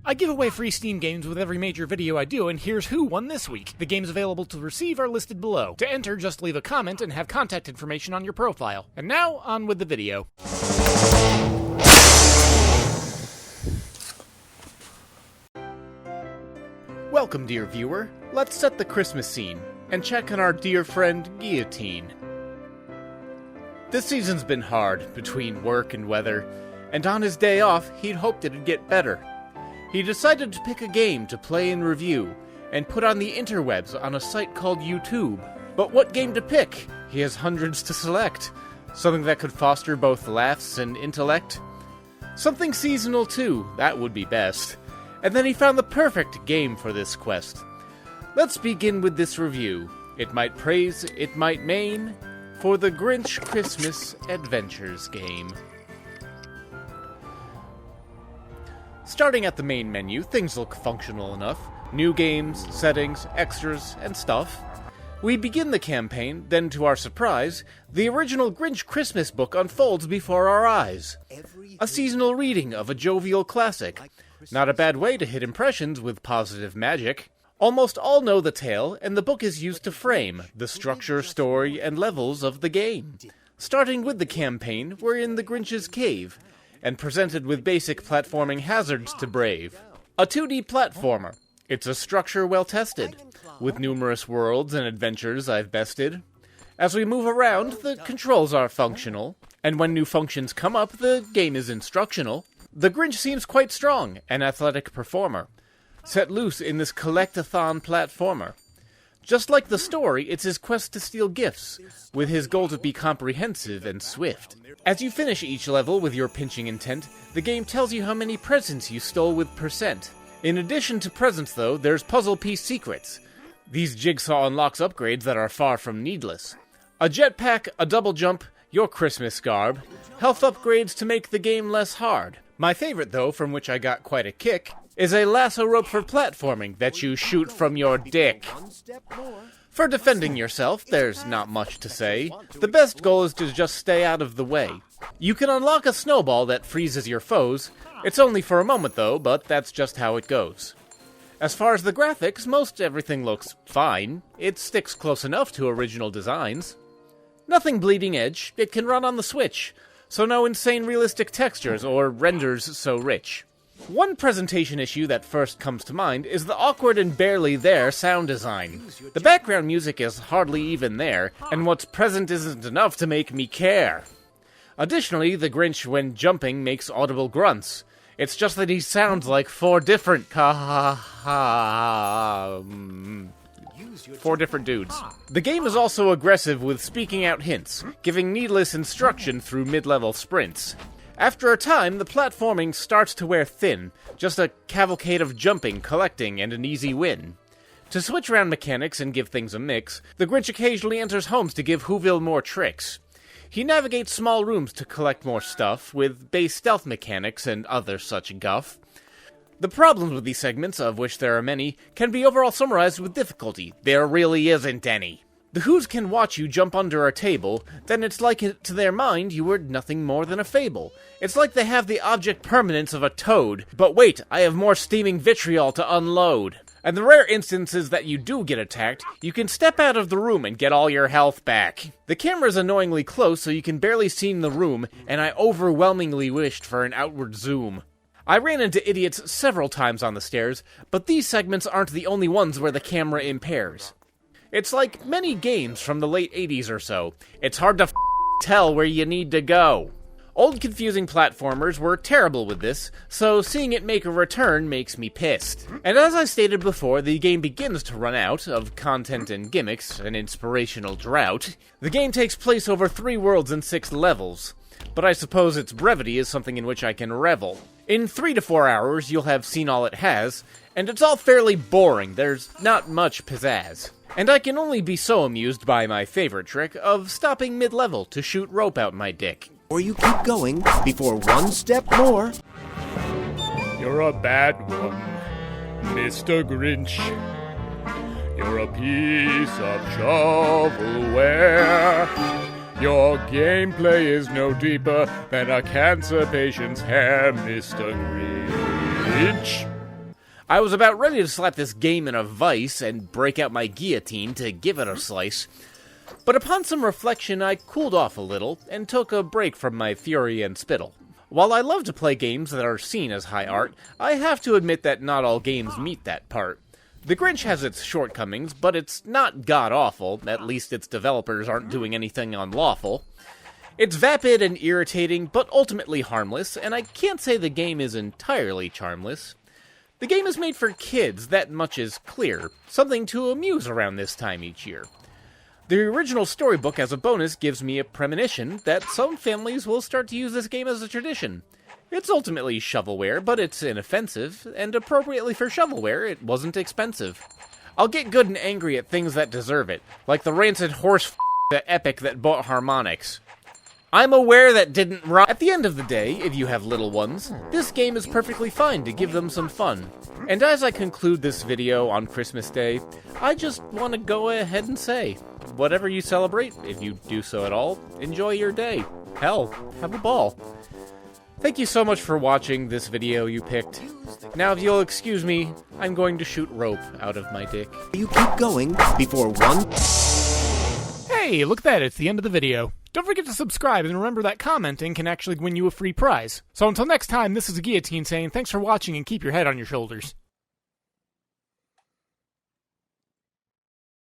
I give away free Steam games with every major video I do, and here's who won this week. The games available to receive are listed below. To enter, just leave a comment and have contact information on your profile. And now, on with the video. Welcome, dear viewer. Let's set the Christmas scene, and check on our dear friend, Gheeotine. This season's been hard, between work and weather, and on his day off, he'd hoped it'd get better. He decided to pick a game to play and review, and put on the interwebs on a site called YouTube. But what game to pick? He has hundreds to select. Something that could foster both laughs and intellect? Something seasonal too, that would be best. And then he found the perfect game for this quest. Let's begin with this review. It might praise, it might maim, for the Grinch Christmas Adventures game. Starting at the main menu, things look functional enough. New games, settings, extras, and stuff. We begin the campaign, then to our surprise, the original Grinch Christmas book unfolds before our eyes. A seasonal reading of a jovial classic. Not a bad way to hit impressions with positive magic. Almost all know the tale, and the book is used to frame the structure, story, and levels of the game. Starting with the campaign, we're in the Grinch's cave, and presented with basic platforming hazards to brave. A 2D platformer. It's a structure well tested, with numerous worlds and adventures I've bested. As we move around, the controls are functional, and when new functions come up, the game is instructional. The Grinch seems quite strong, an athletic performer, set loose in this collect-a-thon platformer. Just like the story, it's his quest to steal gifts, with his goal to be comprehensive and swift. As you finish each level with your pinching intent, the game tells you how many presents you stole with percent. In addition to presents, though, there's puzzle piece secrets. These jigsaw unlocks upgrades that are far from needless. A jetpack, a double jump, your Christmas garb, health upgrades to make the game less hard. My favorite, though, from which I got quite a kick, is a lasso rope for platforming that you shoot from your dick. For defending yourself, there's not much to say. The best goal is to just stay out of the way. You can unlock a snowball that freezes your foes. It's only for a moment, though, but that's just how it goes. As far as the graphics, most everything looks fine. It sticks close enough to original designs. Nothing bleeding edge, it can run on the Switch, so no insane realistic textures or renders so rich. One presentation issue that first comes to mind is the awkward and barely there sound design. The background music is hardly even there, and what's present isn't enough to make me care. Additionally, the Grinch, when jumping, makes audible grunts. It's just that he sounds like four different dudes. The game is also aggressive with speaking out hints, giving needless instruction through mid-level sprints. After a time, the platforming starts to wear thin, just a cavalcade of jumping, collecting, and an easy win. To switch around mechanics and give things a mix, the Grinch occasionally enters homes to give Whoville more tricks. He navigates small rooms to collect more stuff, with base stealth mechanics and other such guff. The problems with these segments, of which there are many, can be overall summarized with difficulty. There really isn't any. The Who's can watch you jump under a table, then it's like to their mind you were nothing more than a fable. It's like they have the object permanence of a toad, but wait, I have more steaming vitriol to unload. And the rare instances that you do get attacked, you can step out of the room and get all your health back. The camera's annoyingly close so you can barely see in the room, and I overwhelmingly wished for an outward zoom. I ran into idiots several times on the stairs, but these segments aren't the only ones where the camera impairs. It's like many games from the late 80s or so. It's hard to tell where you need to go. Old confusing platformers were terrible with this, so seeing it make a return makes me pissed. And as I stated before, the game begins to run out of content and gimmicks, an inspirational drought. The game takes place over 3 worlds and 6 levels, but I suppose its brevity is something in which I can revel. In 3 to 4 hours, you'll have seen all it has, and it's all fairly boring. There's not much pizzazz. And I can only be so amused by my favorite trick of stopping mid-level to shoot rope out my dick. Or you keep going before one step more. You're a bad one, Mr. Grinch. You're a piece of shovelware. Your gameplay is no deeper than a cancer patient's hair, Mr. Grinch. I was about ready to slap this game in a vice and break out my Gheeotine to give it a slice. But upon some reflection, I cooled off a little and took a break from my fury and spittle. While I love to play games that are seen as high art, I have to admit that not all games meet that part. The Grinch has its shortcomings, but it's not god-awful, at least its developers aren't doing anything unlawful. It's vapid and irritating, but ultimately harmless, and I can't say the game is entirely charmless. The game is made for kids, that much is clear, something to amuse around this time each year. The original storybook as a bonus gives me a premonition that some families will start to use this game as a tradition. It's ultimately shovelware, but it's inoffensive, and appropriately for shovelware, it wasn't expensive. I'll get good and angry at things that deserve it, like the rancid horse at Epic that bought harmonics. I'm aware that didn't rhyme. At the end of the day, if you have little ones, this game is perfectly fine to give them some fun. And as I conclude this video on Christmas Day, I just want to go ahead and say, whatever you celebrate, if you do so at all, enjoy your day. Hell, have a ball. Thank you so much for watching this video you picked. Now if you'll excuse me, I'm going to shoot rope out of my dick. You keep going before one... Hey, look at that, it's the end of the video. Don't forget to subscribe, and remember that commenting can actually win you a free prize. So until next time, this is Gheeotine saying thanks for watching and keep your head on your shoulders.